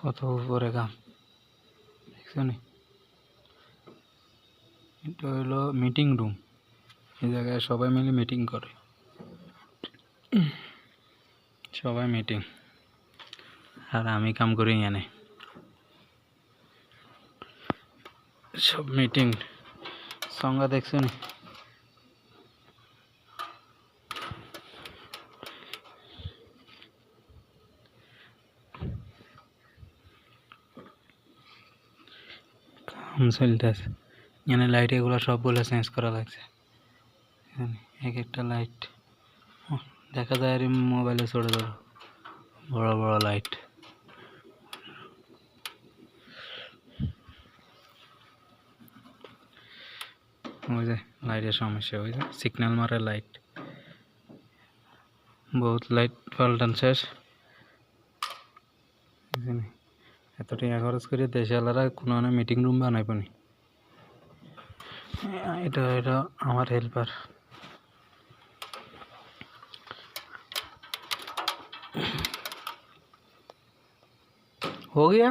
কত উপরে কাম দেখছো নি? এটা হলো মিটিং রুম। এই জায়গায় সবাই মিলে মিটিং করে, সবাই মিটিং। আর আমি কাম করি এখানে, সব মিটিং। সংজ্ঞা দেখছো নি? কাম চলতেছে এখানে। লাইট এগুলো সবগুলো চেঞ্জ করা লাগছে। এক একটা লাইট দেখা যায় আর মোবাইলে ছোট ছোট, বড় বড় লাইট। ওই যে লাইটের সমস্যা, ওই যে সিগন্যাল মারে লাইট। বহুত লাইট পাল্টান শেষ। এত টাকা খরচ করে দেশওয়ালারা কোনো মিটিং রুম বানাইব নি? এটা এটা আমার হেল্পার। हो गया।